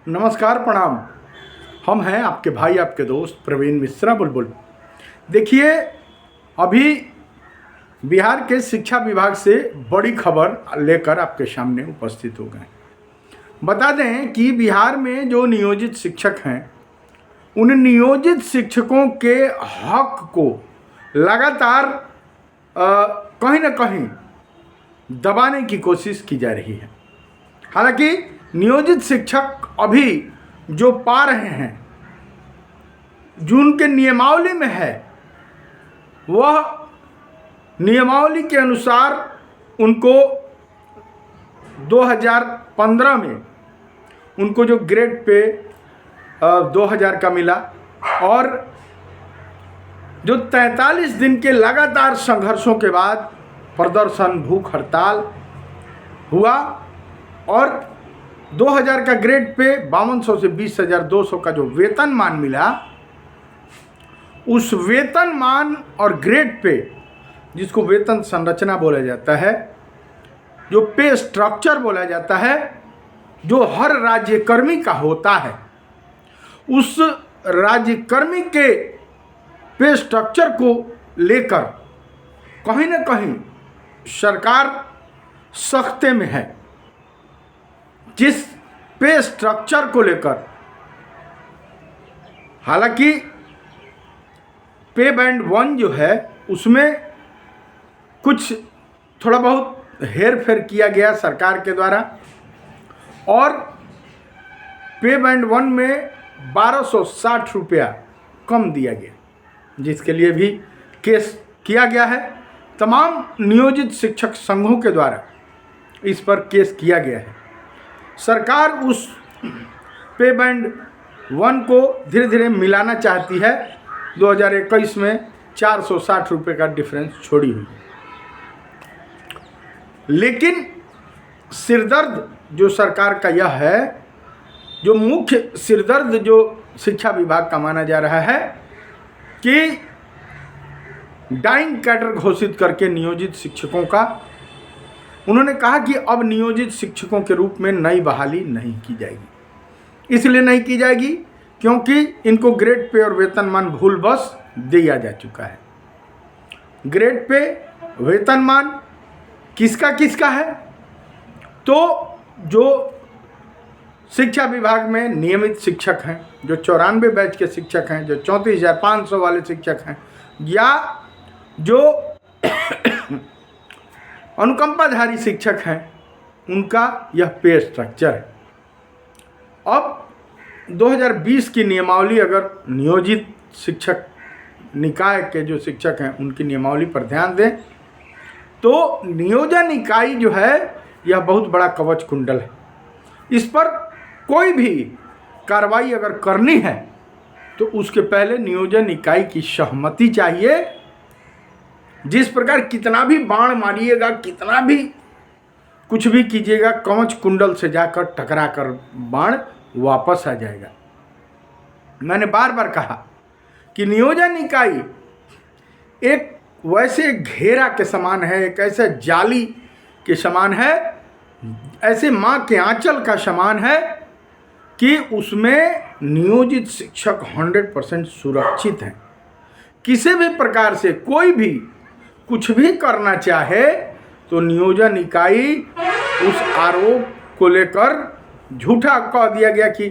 नमस्कार, प्रणाम। हम हैं आपके भाई, आपके दोस्त प्रवीण मिश्रा बुलबुल। देखिए, अभी बिहार के शिक्षा विभाग से बड़ी खबर लेकर आपके सामने उपस्थित हो गए। बता दें कि बिहार में जो नियोजित शिक्षक हैं, उन नियोजित शिक्षकों के हक को लगातार कहीं ना कहीं दबाने की कोशिश की जा रही है। हालांकि नियोजित शिक्षक अभी जो पा रहे हैं, जो उनके नियमावली में है, वह नियमावली के अनुसार उनको 2015 में उनको जो ग्रेड पे 2000 का मिला, और जो 43 दिन के लगातार संघर्षों के बाद प्रदर्शन, भूख हड़ताल हुआ और 2000 का ग्रेड पे 5200 से 20,200 का जो वेतनमान मिला, उस वेतनमान और ग्रेड पे, जिसको वेतन संरचना बोला जाता है, जो पे स्ट्रक्चर बोला जाता है, जो हर राज्यकर्मी का होता है, उस राज्यकर्मी के पे स्ट्रक्चर को लेकर कहीं ना कहीं सरकार सख्ते में है। जिस पे स्ट्रक्चर को लेकर, हालांकि पे बैंड 1 जो है उसमें कुछ थोड़ा बहुत हेर फेर किया गया सरकार के द्वारा, और पे बैंड 1 में 1260 रुपया कम दिया गया, जिसके लिए भी केस किया गया है। तमाम नियोजित शिक्षक संघों के द्वारा इस पर केस किया गया है। सरकार उस पे बैंड 1 को धीरे धीरे मिलाना चाहती है। 2021 में 460 रुपये का डिफरेंस छोड़ी हुई। लेकिन सिरदर्द जो सरकार का यह है, जो मुख्य सिरदर्द जो शिक्षा विभाग का माना जा रहा है, कि डाइंग कैडर घोषित करके नियोजित शिक्षकों का, उन्होंने कहा कि अब नियोजित शिक्षकों के रूप में नई बहाली नहीं की जाएगी। इसलिए नहीं की जाएगी क्योंकि इनको ग्रेड पे और वेतनमान भूल बस दिया जा चुका है। ग्रेड पे वेतनमान किसका किसका है? तो जो शिक्षा विभाग में नियमित शिक्षक हैं, जो 94 बैच के शिक्षक हैं, जो 34,500 वाले शिक्षक हैं, या जो अनुकंपाधारी शिक्षक हैं, उनका यह पे स्ट्रक्चर है। अब 2020 की नियमावली, अगर नियोजित शिक्षक निकाय के जो शिक्षक हैं उनकी नियमावली पर ध्यान दें, तो नियोजन इकाई जो है यह बहुत बड़ा कवच कुंडल है। इस पर कोई भी कार्रवाई अगर करनी है तो उसके पहले नियोजन इकाई की सहमति चाहिए। जिस प्रकार कितना भी बाण मारिएगा, कितना भी कुछ भी कीजिएगा, कवच कुंडल से जाकर टकरा कर बाण वापस आ जाएगा। मैंने बार बार कहा कि नियोजन इकाई एक वैसे घेरा के समान है, एक ऐसे जाली के समान है, ऐसे माँ के आंचल का समान है कि उसमें नियोजित शिक्षक 100% सुरक्षित हैं। किसी भी प्रकार से कोई भी कुछ भी करना चाहे तो नियोजन इकाई उस आरोप को लेकर झूठा कह दिया गया कि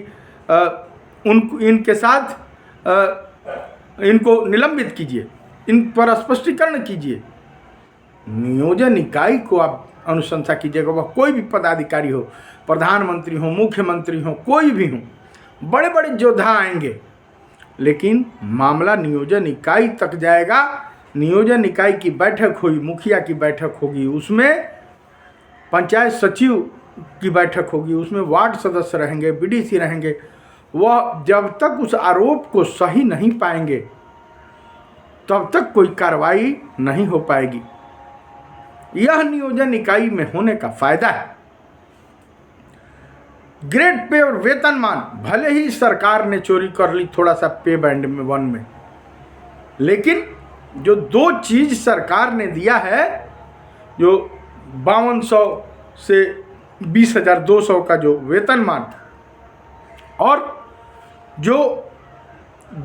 इनके साथ इनको निलंबित कीजिए, इन पर स्पष्टीकरण कीजिए। नियोजन इकाई को आप अनुशंसा कीजिएगा, वह कोई भी पदाधिकारी हो, प्रधानमंत्री हो, मुख्यमंत्री हो, कोई भी हो, बड़े बड़े योद्धा आएंगे, लेकिन मामला नियोजन इकाई तक जाएगा। नियोजन इकाई की बैठक हुई, मुखिया की बैठक होगी, उसमें पंचायत सचिव की बैठक होगी, उसमें वार्ड सदस्य रहेंगे, बीडीसी रहेंगे। वह जब तक उस आरोप को सही नहीं पाएंगे तब तक कोई कार्रवाई नहीं हो पाएगी। यह नियोजन इकाई में होने का फायदा है। ग्रेड पे और वेतनमान भले ही सरकार ने चोरी कर ली थोड़ा सा पे बैंड में 1 में, लेकिन जो 2 चीज सरकार ने दिया है, जो 5200 से 20,200 का जो वेतनमान और जो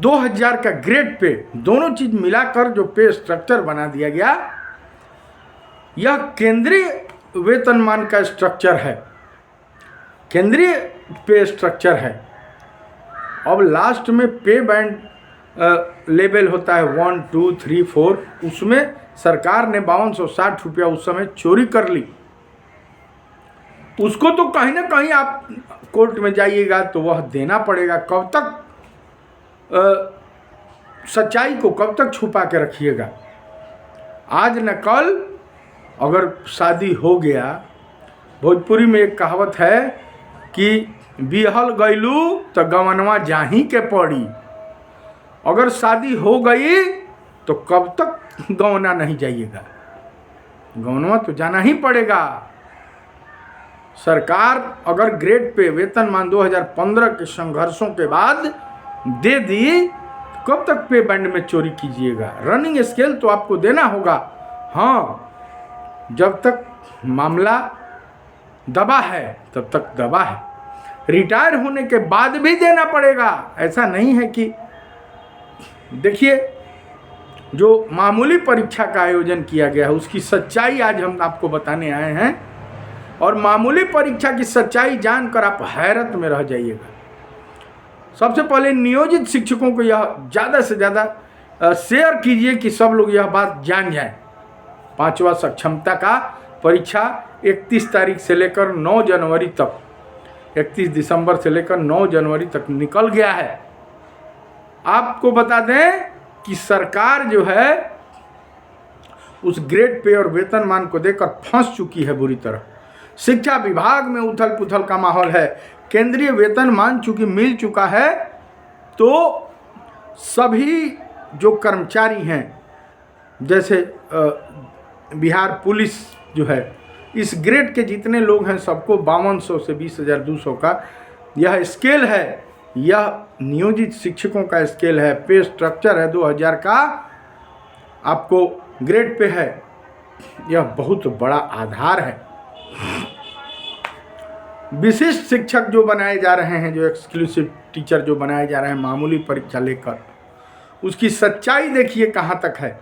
2000 का ग्रेड पे, दोनों चीज मिलाकर जो पे स्ट्रक्चर बना दिया गया, यह केंद्रीय वेतनमान का स्ट्रक्चर है, केंद्रीय पे स्ट्रक्चर है। अब लास्ट में पे बैंड लेवल होता है 1, 2, 3, 4, उसमें सरकार ने 5260 रुपया उस समय चोरी कर ली। उसको तो कहीं ना कहीं आप कोर्ट में जाइएगा तो वह देना पड़ेगा। कब तक सच्चाई को कब तक छुपा के रखिएगा? आज न कल अगर शादी हो गया, भोजपुरी में एक कहावत है कि बिहल गईलू तो गवनवा जाही के पड़ी। अगर शादी हो गई तो कब तक गवना नहीं जाइएगा? गवनवा तो जाना ही पड़ेगा। सरकार अगर ग्रेड पे वेतनमान 2015 के संघर्षों के बाद दे दी, कब तक पे बैंड में चोरी कीजिएगा? रनिंग स्केल तो आपको देना होगा, हाँ, जब तक मामला दबा है तब तक दबा है। रिटायर होने के बाद भी देना पड़ेगा। ऐसा नहीं है कि देखिए, जो मामूली परीक्षा का आयोजन किया गया है उसकी सच्चाई आज हम आपको बताने आए हैं, और मामूली परीक्षा की सच्चाई जानकर आप हैरत में रह जाइएगा। सबसे पहले नियोजित शिक्षकों को यह ज़्यादा से ज़्यादा शेयर कीजिए कि सब लोग यह बात जान जाएं। 5वां सक्षमता का परीक्षा 31 तारीख से लेकर 9 जनवरी तक, 31 दिसंबर से लेकर 9 जनवरी तक निकल गया है। आपको बता दें कि सरकार जो है उस ग्रेड पे और वेतनमान को देकर फंस चुकी है बुरी तरह। शिक्षा विभाग में उथल पुथल का माहौल है। केंद्रीय वेतनमान चूंकि मिल चुका है तो सभी जो कर्मचारी हैं, जैसे बिहार पुलिस जो है, इस ग्रेड के जितने लोग हैं सबको 5200 से 20,200 का यह स्केल है। यह नियोजित शिक्षकों का स्केल है। पे स्ट्रक्चर है 2000 का, आपको ग्रेड पे है। यह बहुत बड़ा आधार है। विशिष्ट शिक्षक जो बनाए जा रहे हैं, जो एक्सक्लूसिव टीचर जो बनाए जा रहे हैं मामूली परीक्षा लेकर, उसकी सच्चाई देखिए कहाँ तक है।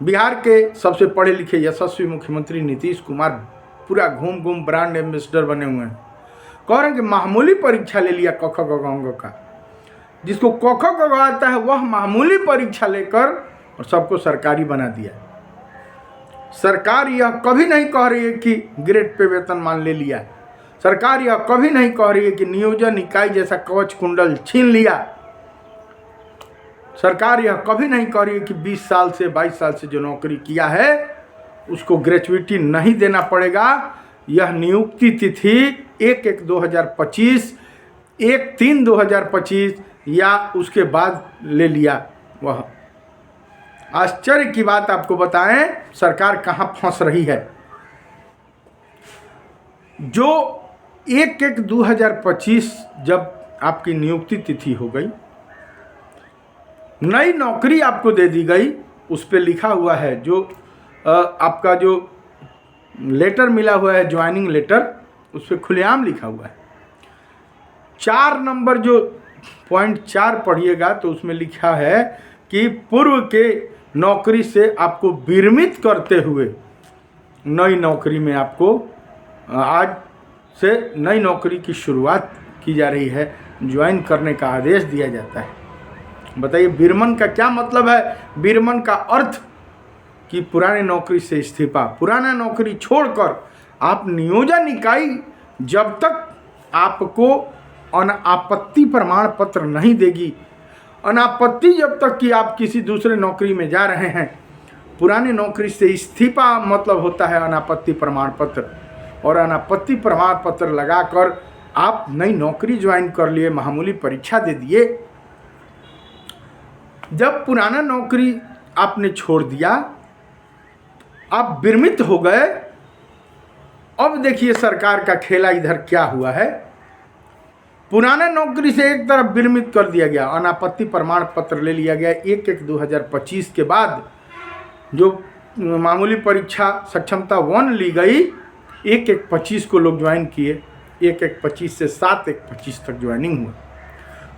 बिहार के सबसे पढ़े लिखे यशस्वी मुख्यमंत्री नीतीश कुमार पूरा घूम घूम ब्रांड एम्बेसडर बने हुए हैं। कह रहे हैं कि मामूली परीक्षा ले लिया क ख ग घ का। जिसको क ख ग घ आता है वह मामूली परीक्षा लेकर और सबको सरकारी बना दिया। सरकार यह कभी नहीं कह रही है कि ग्रेड पे वेतनमान ले लिया। सरकार यह कभी नहीं कह रही है कि नियोजन इकाई जैसा कवच कुंडल छीन लिया। सरकार यह कभी नहीं कह रही है कि 20 साल से 22 साल से जो नौकरी किया है उसको ग्रेचुइटी नहीं देना पड़ेगा। यह नियुक्ति तिथि 1/1/2025, 1/3/2025 या उसके बाद ले लिया। वह आश्चर्य की बात आपको बताएं, सरकार कहाँ फंस रही है। जो 1/1/2025 जब आपकी नियुक्ति तिथि हो गई, नई नौकरी आपको दे दी गई, उस पर लिखा हुआ है, जो आपका जो लेटर मिला हुआ है ज्वाइनिंग लेटर, उस पर खुलेआम लिखा हुआ है। 4 नंबर जो पॉइंट 4 पढ़िएगा तो उसमें लिखा है कि पूर्व के नौकरी से आपको विरमित करते हुए नई नौकरी में आपको आज से नई नौकरी की शुरुआत की जा रही है, ज्वाइन करने का आदेश दिया जाता है। बताइए विरमन का क्या मतलब है? विरमन का अर्थ कि पुरानी नौकरी से इस्तीफा, पुराना नौकरी छोड़कर आप नियोजन इकाई जब तक आपको अनापत्ति प्रमाण पत्र नहीं देगी, अनापत्ति जब तक कि आप किसी दूसरे नौकरी में जा रहे हैं, पुरानी नौकरी से इस्तीफा मतलब होता है अनापत्ति प्रमाण पत्र, और अनापत्ति प्रमाण पत्र लगाकर आप नई नौकरी ज्वाइन कर लिए, मामूली परीक्षा दे दिए। जब पुराना नौकरी आपने छोड़ दिया, आप विरमित हो गए। अब देखिए सरकार का खेला इधर क्या हुआ है। पुराना नौकरी से एक तरफ विरमित कर दिया गया, अनापत्ति प्रमाण पत्र ले लिया गया। 1/1/2025 के बाद जो मामूली परीक्षा सक्षमता 1 ली गई, 1/1/25 को लोग ज्वाइन किए। 1/1/25 से 7/1/25 तक ज्वाइनिंग हुआ।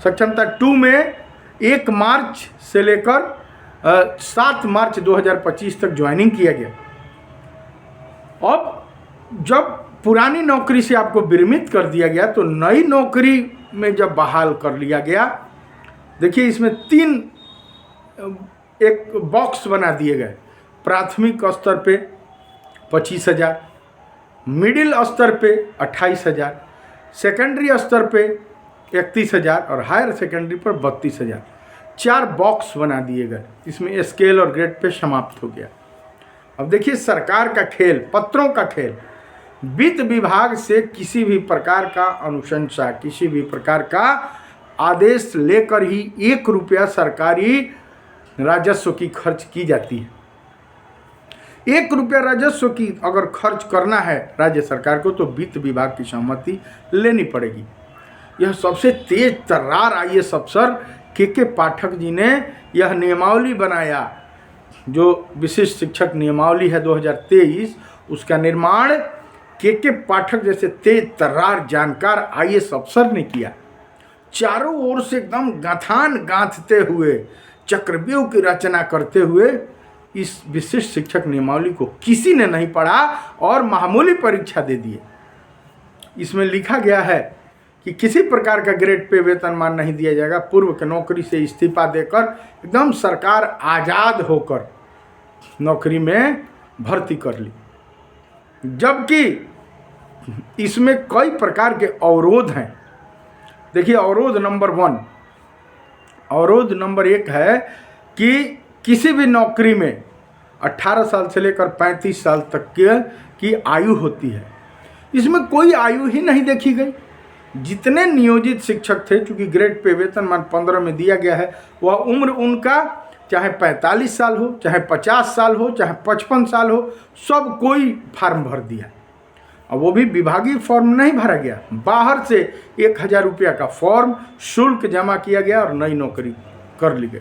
सक्षमता 2 में 1 मार्च से लेकर 7 मार्च 2025 तक ज्वाइनिंग किया गया। अब जब पुरानी नौकरी से आपको विरमित कर दिया गया तो नई नौकरी में जब बहाल कर लिया गया, देखिए इसमें 3 एक बॉक्स बना दिए गए। प्राथमिक स्तर पे 25,000, मिडिल स्तर पे 28,000, सेकेंडरी स्तर पे 31,000 और हायर सेकेंडरी पर 32,000। 4 बॉक्स बना दिए गए। इसमें स्केल और ग्रेड पे समाप्त हो गया। अब देखिए सरकार का खेल, पत्रों का खेल। वित्त विभाग से किसी भी प्रकार का अनुशंसा, किसी भी प्रकार का आदेश लेकर ही 1 रुपया सरकारी राजस्व की खर्च की जाती है। 1 रुपया राजस्व की अगर खर्च करना है राज्य सरकार को तो वित्त विभाग की सहमति लेनी पड़ेगी। यह सबसे तेज तर्रार IAS अफसर के पाठक जी ने यह नियमावली बनाया। जो विशिष्ट शिक्षक नियमावली है 2023, उसका निर्माण के पाठक जैसे तेज तर्रार जानकार IAS अफसर ने किया। चारों ओर से एकदम गाथान गांथते हुए, चक्रव्यूह की रचना करते हुए इस विशिष्ट शिक्षक नियमावली को किसी ने नहीं पढ़ा और मामूली परीक्षा दे दिए। इसमें लिखा गया है कि किसी प्रकार का ग्रेड पे वेतनमान नहीं दिया जाएगा। पूर्व के नौकरी से इस्तीफा देकर एकदम सरकार आज़ाद होकर नौकरी में भर्ती कर ली। जबकि इसमें कई प्रकार के अवरोध हैं। देखिए अवरोध नंबर 1, अवरोध नंबर 1 है कि किसी भी नौकरी में 18 साल से लेकर 35 साल तक की आयु होती है। इसमें कोई आयु ही नहीं देखी गई। जितने नियोजित शिक्षक थे, चूँकि ग्रेड पे वेतनमान 15 में दिया गया है, वह उम्र उनका चाहे 45 साल हो, चाहे 50 साल हो, चाहे 55 साल हो, सब कोई फार्म भर दिया। और वो भी विभागीय फॉर्म नहीं भरा गया, बाहर से 1,000 रुपया का फॉर्म शुल्क जमा किया गया और नई नौकरी कर ली गई।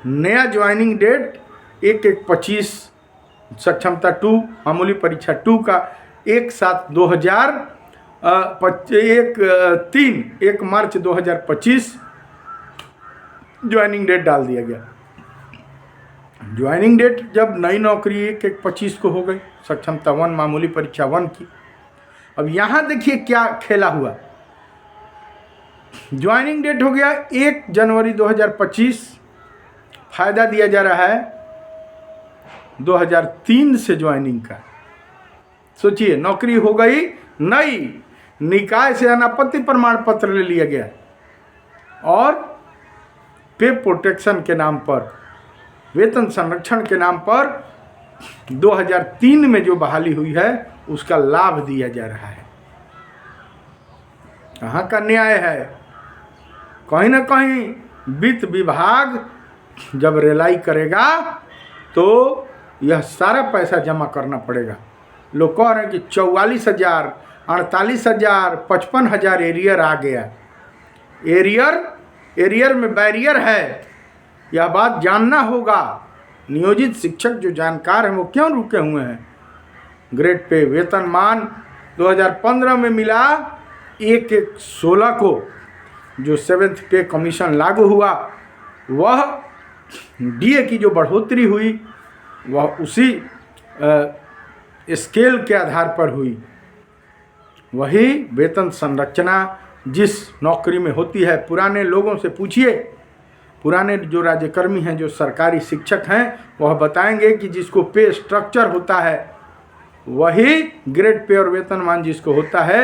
नया ज्वाइनिंग डेट 1/1/25, सक्षमता 2 मामूली परीक्षा 2 का 1 मार्च 2025 ज्वाइनिंग डेट डाल दिया गया। ज्वाइनिंग डेट जब नई नौकरी 1/1/25 को हो गई, सक्षमता 1 मामूली परीक्षा 1 की। अब यहाँ देखिए क्या खेला हुआ। ज्वाइनिंग डेट हो गया 1 जनवरी 2025, फायदा दिया जा रहा है 2003 से ज्वाइनिंग का। सोचिए नौकरी हो गई नई, निकाय से अनापत्ति प्रमाण पत्र ले लिया गया और पे प्रोटेक्शन के नाम पर, वेतन संरक्षण के नाम पर 2003 में जो बहाली हुई है उसका लाभ दिया जा रहा है। कहाँ का न्याय है? कहीं ना कहीं वित्त विभाग जब रेलाई करेगा तो यह सारा पैसा जमा करना पड़ेगा। लोग कह रहे हैं कि 44,000, 48,000, 55,000 एरियर आ गया। एरियर में बैरियर है, यह बात जानना होगा। नियोजित शिक्षक जो जानकार हैं वो क्यों रुके हुए हैं? ग्रेड पे वेतनमान 2015 में मिला 1/1/16 को, जो 7th पे कमीशन लागू हुआ, वह DA की जो बढ़ोतरी हुई वह उसी स्केल के आधार पर हुई। वही वेतन संरचना जिस नौकरी में होती है, पुराने लोगों से पूछिए, पुराने जो राज्यकर्मी हैं, जो सरकारी शिक्षक हैं, वह बताएंगे कि जिसको पे स्ट्रक्चर होता है वही ग्रेड पे और वेतनमान जिसको होता है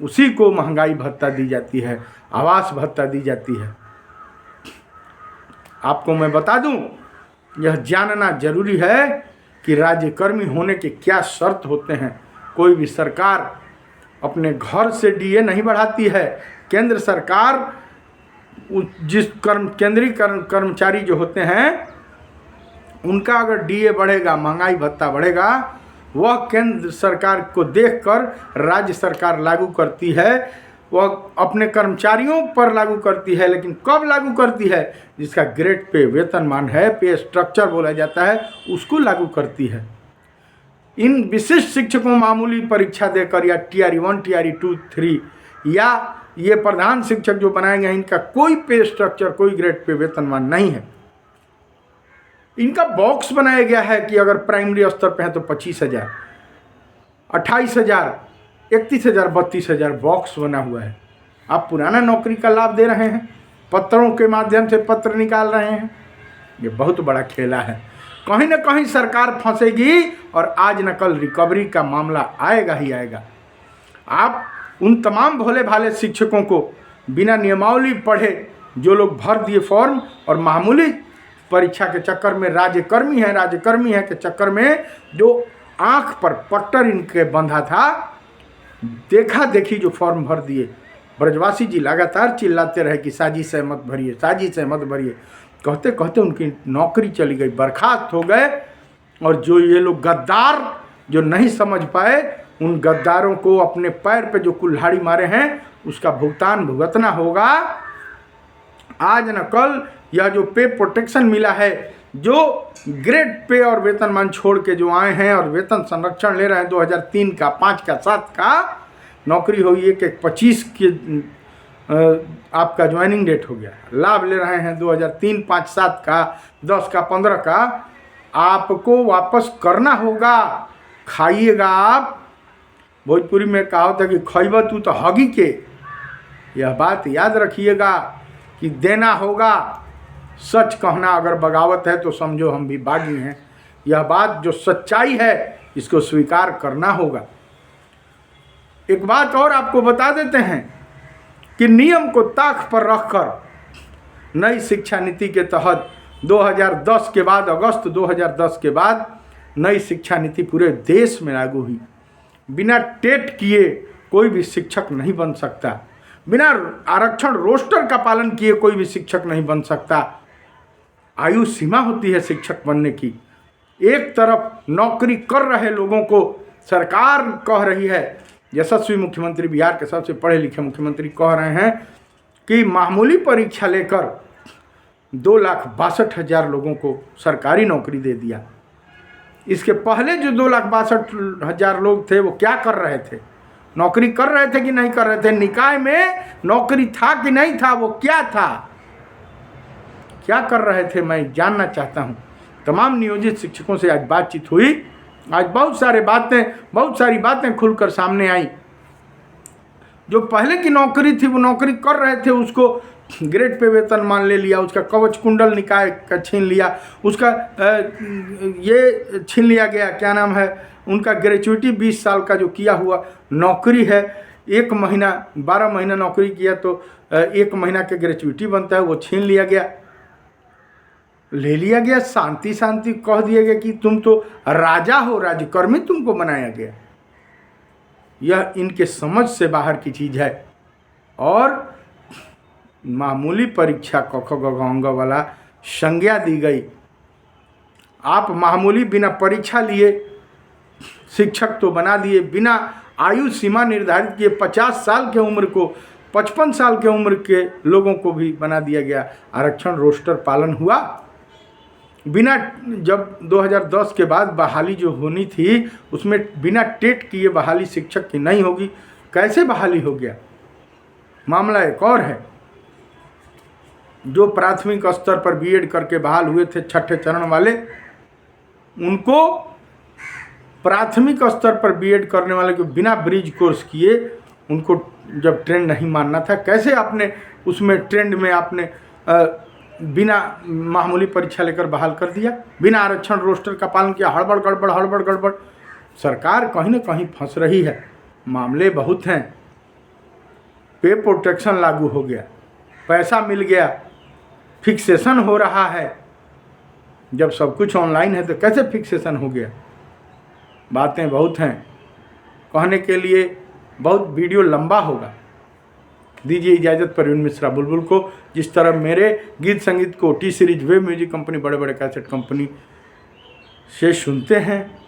उसी को महंगाई भत्ता दी जाती है, आवास भत्ता दी जाती है। आपको मैं बता दूं, यह जानना जरूरी है कि राज्यकर्मी होने के क्या शर्त होते हैं। कोई भी सरकार अपने घर से DA नहीं बढ़ाती है। केंद्र सरकार जिस केंद्रीय कर्मचारी जो होते हैं उनका अगर DA बढ़ेगा, महंगाई भत्ता बढ़ेगा, वह केंद्र सरकार को देखकर राज्य सरकार लागू करती है। वह अपने कर्मचारियों पर लागू करती है, लेकिन कब लागू करती है? जिसका ग्रेड पे वेतनमान है, पे स्ट्रक्चर बोला जाता है, उसको लागू करती है। इन विशिष्ट शिक्षकों मामूली परीक्षा देकर या TRE 1 TRE 2 3 या ये प्रधान शिक्षक जो बनाए गए हैं, इनका कोई पे स्ट्रक्चर, कोई ग्रेड पे वेतनमान नहीं है। इनका बॉक्स बनाया गया है कि अगर प्राइमरी स्तर पे है तो 25,000, 28,000, 31,000, 32,000 बॉक्स बना हुआ है। आप पुराना नौकरी का लाभ दे रहे हैं, पत्रों के माध्यम से पत्र निकाल रहे हैं। ये बहुत बड़ा खेला है। कहीं ना कहीं सरकार फंसेगी और आज न कल रिकवरी का मामला आएगा ही आएगा। आप उन तमाम भोले भाले शिक्षकों को बिना नियमावली पढ़े जो लोग भर दिए फॉर्म और मामूली परीक्षा के चक्कर में राज्यकर्मी है के चक्कर में जो आंख पर पट्टर इनके बंधा था, देखा देखी जो फॉर्म भर दिए। ब्रजवासी जी लगातार चिल्लाते रहे कि साजिश है मत भरिए, साजिश है मत भरिए। कहते कहते उनकी नौकरी चली गई, बर्खास्त हो गए। और जो ये लोग गद्दार जो नहीं समझ पाए, उन गद्दारों को अपने पैर पे जो कुल्हाड़ी मारे हैं उसका भुगतान भुगतना होगा। आज न कल यह जो पे प्रोटेक्शन मिला है, जो ग्रेड पे और वेतनमान छोड़ के जो आए हैं और वेतन संरक्षण ले रहे हैं 2003 का, 5 का, 7 का, नौकरी हुई है कि 25 के आपका ज्वाइनिंग डेट हो गया, लाभ ले रहे हैं 2003, 5, 7 का, 10 का, 15 का, आपको वापस करना होगा। खाइएगा आप। भोजपुरी में कहावत है कि खइबा तू तो हगी के। यह बात याद रखिएगा कि देना होगा। सच कहना अगर बगावत है तो समझो हम भी बागी हैं। यह बात जो सच्चाई है इसको स्वीकार करना होगा। एक बात और आपको बता देते हैं कि नियम को ताक पर रखकर नई शिक्षा नीति के तहत 2010 के बाद, अगस्त 2010 के बाद नई शिक्षा नीति पूरे देश में लागू हुई। बिना टेट किए कोई भी शिक्षक नहीं बन सकता, बिना आरक्षण रोस्टर का पालन किए कोई भी शिक्षक नहीं बन सकता। आयु सीमा होती है शिक्षक बनने की। एक तरफ नौकरी कर रहे लोगों को सरकार कह रही है, यशस्वी मुख्यमंत्री, बिहार के सबसे पढ़े लिखे मुख्यमंत्री कह रहे हैं कि मामूली परीक्षा लेकर 2,62,000 लोगों को सरकारी नौकरी दे दिया। इसके पहले जो 2,62,000 लोग थे वो क्या कर रहे थे? नौकरी कर रहे थे कि नहीं कर रहे थे? निकाय में नौकरी था कि नहीं था? वो क्या था, क्या कर रहे थे, मैं जानना चाहता हूँ। तमाम नियोजित शिक्षकों से आज बातचीत हुई। आज बहुत सारी बातें खुलकर सामने आई। जो पहले की नौकरी थी वो नौकरी कर रहे थे, उसको ग्रेड पे वेतन मान ले लिया, उसका कवच कुंडल निकाय का छीन लिया, उसका ये छीन लिया गया, क्या नाम है उनका, ग्रेचुइटी 20 साल का जो किया हुआ नौकरी है, 1 महीना 12 महीना नौकरी किया तो 1 महीना के ग्रेचुइटी बनता है, वो छीन लिया गया, ले लिया गया। शांति शांति कह दिया गया कि तुम तो राजा हो, राज्यकर्मी तुमको बनाया गया। यह इनके समझ से बाहर की चीज़ है। और मामूली परीक्षा क ख ग घ अंग वाला संज्ञा दी गई। आप मामूली बिना परीक्षा लिए शिक्षक तो बना दिए, बिना आयु सीमा निर्धारित किए 50 साल के उम्र को 55 साल के उम्र के लोगों को भी बना दिया गया। आरक्षण रोस्टर पालन हुआ बिना, जब 2010 के बाद बहाली जो होनी थी उसमें बिना टेट किए बहाली शिक्षक की नहीं होगी। कैसे बहाली हो गया? मामला एक और है। जो प्राथमिक स्तर पर बीएड करके बहाल हुए थे 6ठे चरण वाले, उनको प्राथमिक स्तर पर बीएड करने वाले को बिना ब्रिज कोर्स किए उनको जब ट्रेंड नहीं मानना था, कैसे आपने उसमें ट्रेंड में आपने बिना मामूली परीक्षा लेकर बहाल कर दिया, बिना आरक्षण रोस्टर का पालन किया। हड़बड़ गड़बड़। सरकार कहीं ना कहीं फंस रही है। मामले बहुत हैं। पे प्रोटेक्शन लागू हो गया, पैसा मिल गया, फिक्सेशन हो रहा है। जब सब कुछ ऑनलाइन है तो कैसे फिक्सेशन हो गया? बातें बहुत हैं, कहने के लिए बहुत वीडियो लंबा होगा। दीजिए इजाज़त प्रवीण मिश्रा बुलबुल को। जिस तरह मेरे गीत संगीत को T series, web music company, बड़े बड़े कैसेट कंपनी से सुनते हैं,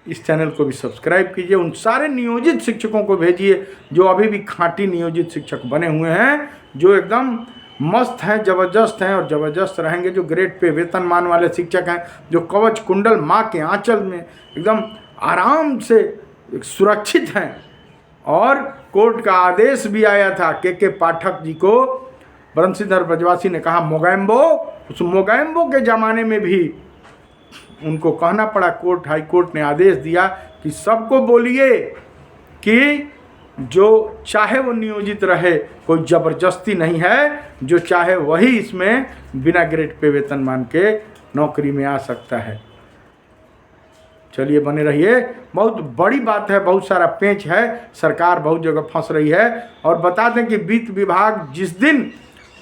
इस चैनल को भी सब्सक्राइब कीजिए। उन सारे नियोजित शिक्षकों को भेजिए जो अभी भी खाँटी नियोजित शिक्षक बने हुए हैं, जो एकदम मस्त हैं, ज़बरदस्त हैं और ज़बरदस्त रहेंगे। जो ग्रेड पे वेतनमान वाले शिक्षक हैं, जो कवच कुंडल माँ के आंचल में एकदम आराम से सुरक्षित हैं। और कोर्ट का आदेश भी आया था के पाठक जी को। बंशीधर ब्रजवासी ने कहा मोगैम्बो, उस मोगैम्बो के ज़माने में भी उनको कहना पड़ा, कोर्ट हाई कोर्ट ने आदेश दिया कि सबको बोलिए कि जो चाहे वो नियोजित रहे, कोई ज़बरदस्ती नहीं है, जो चाहे वही इसमें बिना ग्रेड पे वेतन मान के नौकरी में आ सकता है। चलिए बने रहिए, बहुत बड़ी बात है, बहुत सारा पेंच है, सरकार बहुत जगह फंस रही है। और बता दें कि वित्त विभाग जिस दिन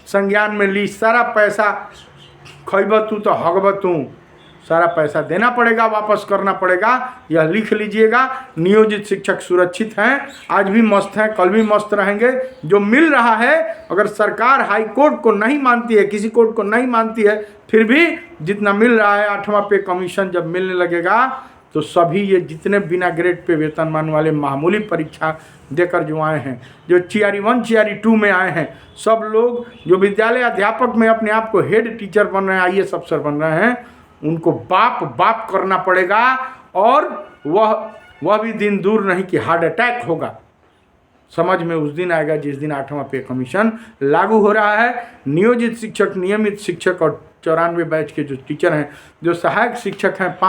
संज्ञान में ली, सारा पैसा खैब तू तो हगब तू, सारा पैसा देना पड़ेगा, वापस करना पड़ेगा, यह लिख लीजिएगा। नियोजित शिक्षक सुरक्षित हैं, आज भी मस्त हैं, कल भी मस्त रहेंगे। जो मिल रहा है, अगर सरकार हाई कोर्ट को नहीं मानती है, किसी कोर्ट को नहीं मानती है, फिर भी जितना मिल रहा है 8वां पे कमीशन जब मिलने लगेगा तो सभी ये जितने बिना ग्रेड पे वेतनमान वाले मामूली परीक्षा देकर जो आए हैं, जो चियारी 1 चियारी 2 में आए हैं, सब लोग जो विद्यालय अध्यापक में अपने आप को हेड टीचर बन रहे हैं, IAS अफसर बन रहे हैं, उनको बाप बाप करना पड़ेगा। और वह भी दिन दूर नहीं कि हार्ट अटैक होगा। समझ में उस दिन आएगा जिस दिन 8वां पे कमीशन लागू हो रहा है। नियोजित शिक्षक, नियमित शिक्षक और 94 बैच के जो टीचर हैं, जो सहायक शिक्षक हैं, 5